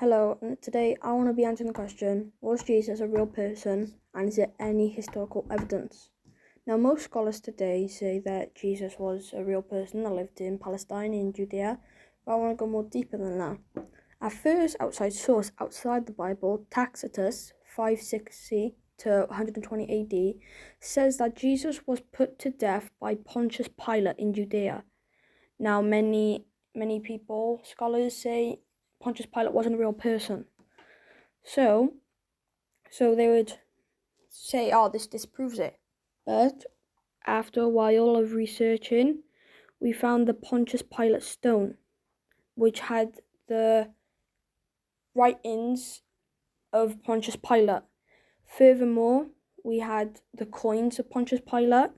Hello, and today I want to be answering the question, was Jesus a real person and is there any historical evidence? Now, most scholars today say that Jesus was a real person that lived in Palestine, in Judea, but I want to go more deeper than that. Our first outside source outside the Bible, Tacitus, 560 to 120 AD, says that Jesus was put to death by Pontius Pilate in Judea. Now, many people, scholars say Pontius Pilate wasn't a real person. So they would say, oh, this disproves it. But after a while of researching, we found the Pontius Pilate stone, which had the writings of Pontius Pilate. Furthermore, we had the coins of Pontius Pilate,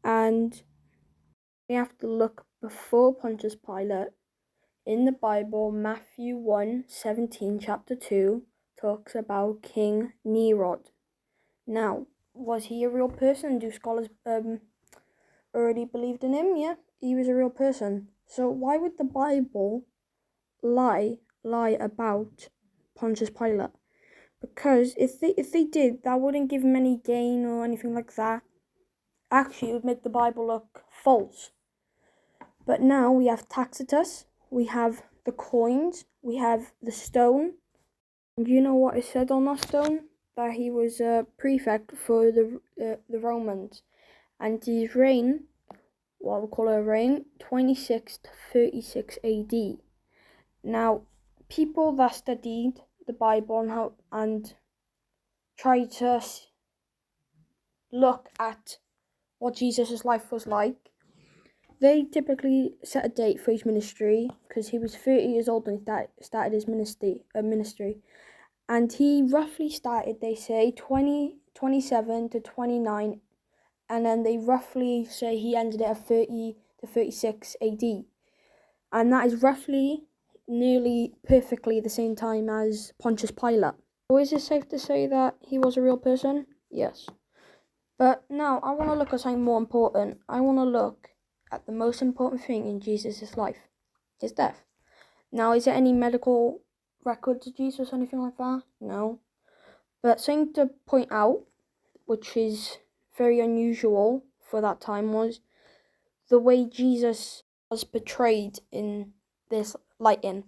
and we have to look before Pontius Pilate. In the Bible, Matthew 1:17, chapter 2, talks about King Nerod. Now, was he a real person? Do scholars already believed in him? Yeah, he was a real person. So why would the Bible lie about Pontius Pilate? Because if they did, that wouldn't give him any gain or anything like that. Actually, it would make the Bible look false. But now we have Tacitus, we have the coins, we have the stone. And you know what it said on that stone? That he was a prefect for the Romans, and his reign, what we call a reign, 26 to 36 AD. Now, people that studied the Bible and tried to look at what Jesus' life was like, they typically set a date for his ministry because he was 30 years old when he started his ministry. And he roughly started, they say, 27 to 29, and then they roughly say he ended it at 30 to 36 AD. And that is roughly, nearly perfectly the same time as Pontius Pilate. So is it safe to say that he was a real person? Yes. But now I want to look at something more important. I want to look at the most important thing in Jesus' life, his death. Now, is there any medical records of Jesus or anything like that? No. But something to point out, which is very unusual for that time, was the way Jesus was portrayed in this lighting.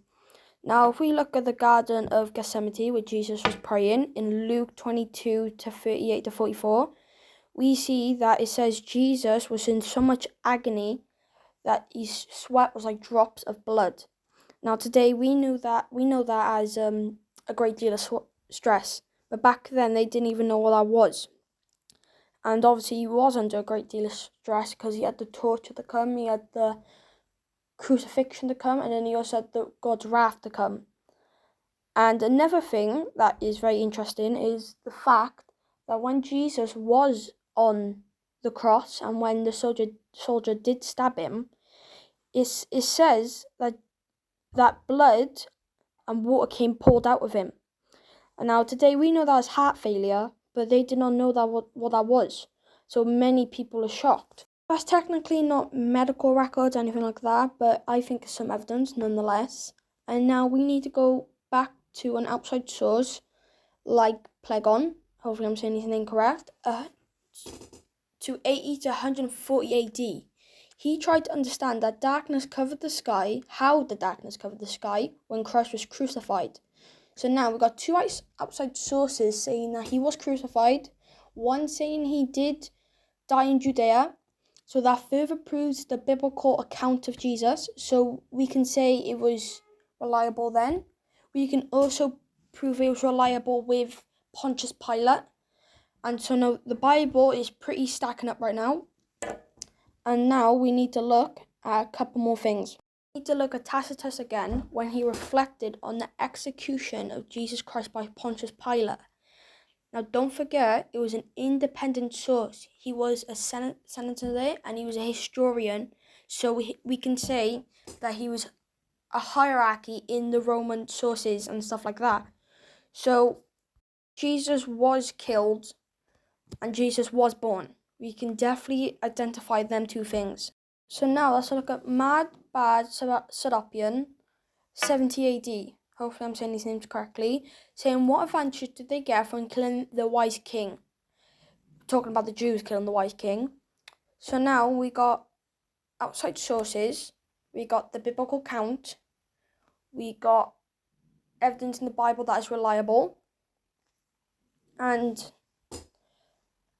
Now, if we look at the Garden of Gethsemane, where Jesus was praying, in Luke 22 to 38 to 44, we see that it says Jesus was in so much agony that his sweat was like drops of blood. Now today we know that as a great deal of stress, but back then they didn't even know what that was. And obviously he was under a great deal of stress because he had the torture to come, he had the crucifixion to come, and then he also had God's wrath to come. And another thing that is very interesting is the fact that when Jesus was on the cross and when the soldier did stab him, it says that blood and water came poured out of him. And now today we know that as heart failure, but they did not know that what that was. So many people are shocked. That's technically not medical records, anything like that, but I think it's some evidence nonetheless. And now we need to go back to an outside source like Plegon, hopefully I'm saying his name correct, to 80 to 140 AD. He tried to understand that darkness covered the sky, how the darkness covered the sky when Christ was crucified. So now we've got two outside sources saying that he was crucified, one saying he did die in Judea, so that further proves the biblical account of Jesus, so we can say it was reliable then. We can also prove it was reliable with Pontius Pilate. And so now the Bible is pretty stacking up right now. And now we need to look at a couple more things. We need to look at Tacitus again when he reflected on the execution of Jesus Christ by Pontius Pilate. Now don't forget, it was an independent source. He was a senator there and he was a historian. So we can say that he was a hierarchy in the Roman sources and stuff like that. So Jesus was killed and Jesus was born. We can definitely identify them two things. So now let's look at Mad Bad Serapion, 70 AD. hopefully I'm saying these names correctly, saying what advantage did they get from killing the wise king? Talking about the Jews killing the wise king. So now we got outside sources, we got the biblical account, we got evidence in the Bible that is reliable, and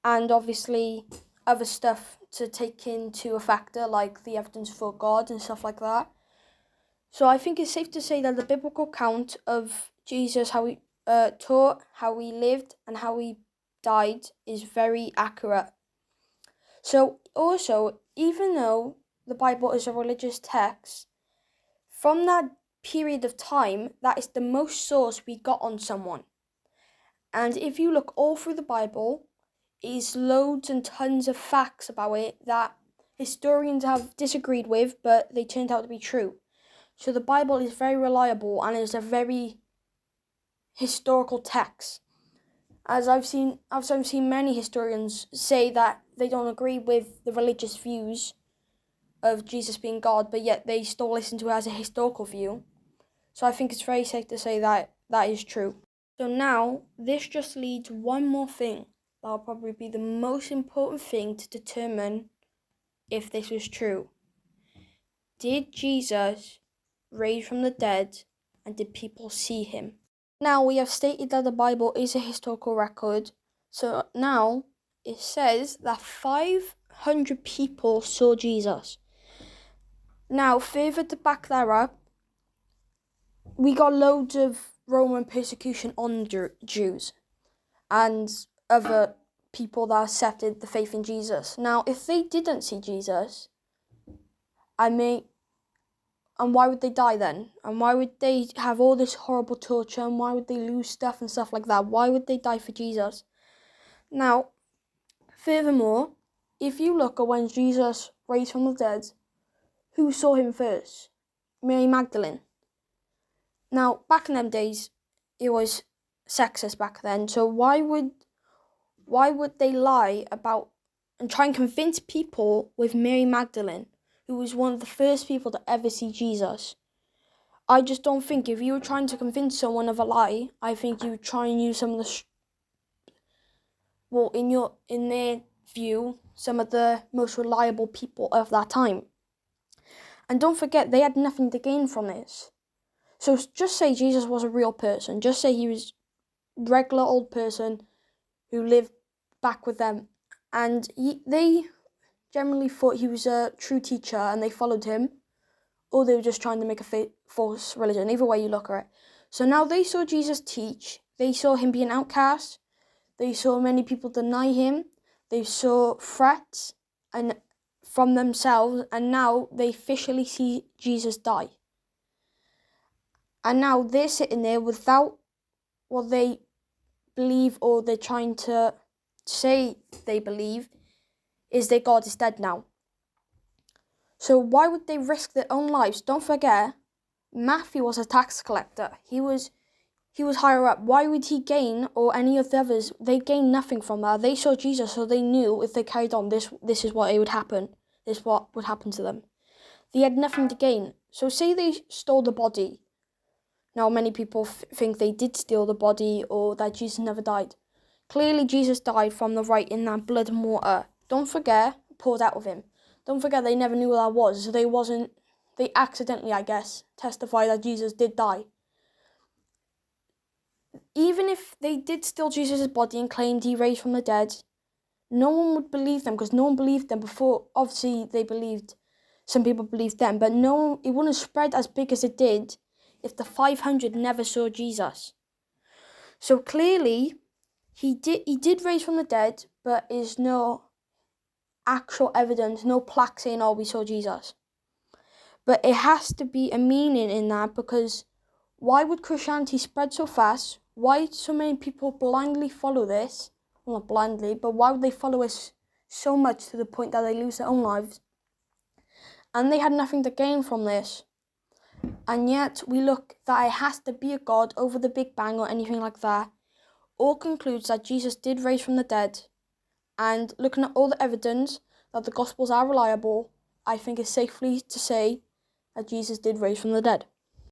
obviously other stuff to take into a factor, like the evidence for God and stuff like that. So I think it's safe to say that the biblical account of Jesus, how he taught, how he lived, and how he died is very accurate. So also, even though the Bible is a religious text, from that period of time, that is the most source we got on someone. And if you look all through the Bible, is loads and tons of facts about it that historians have disagreed with, but they turned out to be true. So the Bible is very reliable and is a very historical text. As I've seen many historians say that they don't agree with the religious views of Jesus being God, but yet they still listen to it as a historical view. So I think it's very safe to say that that is true. So now, this just leads one more thing. That'll probably be the most important thing to determine if this was true. Did Jesus raise from the dead, and did people see him? Now, we have stated that the Bible is a historical record. So now, it says that 500 people saw Jesus. Now, further to back that up, we got loads of Roman persecution on Jews and other people that accepted the faith in Jesus. Now, if they didn't see Jesus, and why would they die then? And why would they have all this horrible torture? And why would they lose stuff and stuff like that? Why would they die for Jesus? Now, furthermore, if you look at when Jesus raised from the dead, who saw him first? Mary Magdalene. Now, back in them days, it was sexist back then. So why would they lie about and try and convince people with Mary Magdalene, who was one of the first people to ever see Jesus? I just don't think if you were trying to convince someone of a lie, I think you would try and use some of in their view, some of the most reliable people of that time. And don't forget, they had nothing to gain from this. So just say Jesus was a real person. Just say he was a regular old person who lived back with them. And they generally thought he was a true teacher and they followed him. Or they were just trying to make a false religion. Either way you look at it. So now they saw Jesus teach. They saw him be an outcast. They saw many people deny him. They saw threats and from themselves. And now they officially see Jesus die. And now they're sitting there without what they believe, or they're trying to say they believe, is that God is dead now. So why would they risk their own lives? Don't forget, Matthew was a tax collector. He was higher up. Why would he gain, or any of the others? They gained nothing from that. They saw Jesus, so they knew if they carried on, this is what it would happen. This is what would happen to them. They had nothing to gain. So say they stole the body. Now, many people think they did steal the body or that Jesus never died. Clearly, Jesus died from the right in that blood and water. Don't forget, poured out of him. Don't forget, they never knew what that was. So they accidentally, I guess, testified that Jesus did die. Even if they did steal Jesus' body and claimed he raised from the dead, no one would believe them because no one believed them before. Obviously, some people believed them, but it wouldn't spread as big as it did if the 500 never saw Jesus. So clearly, he did raise from the dead, but is no actual evidence, no plaque saying, oh, we saw Jesus. But it has to be a meaning in that, because why would Christianity spread so fast? Why do so many people blindly follow this? Well, not blindly, but why would they follow us so much to the point that they lose their own lives? And they had nothing to gain from this. And yet we look that it has to be a God over the Big Bang or anything like that. All concludes that Jesus did raise from the dead. And looking at all the evidence that the Gospels are reliable, I think it's safely to say that Jesus did raise from the dead.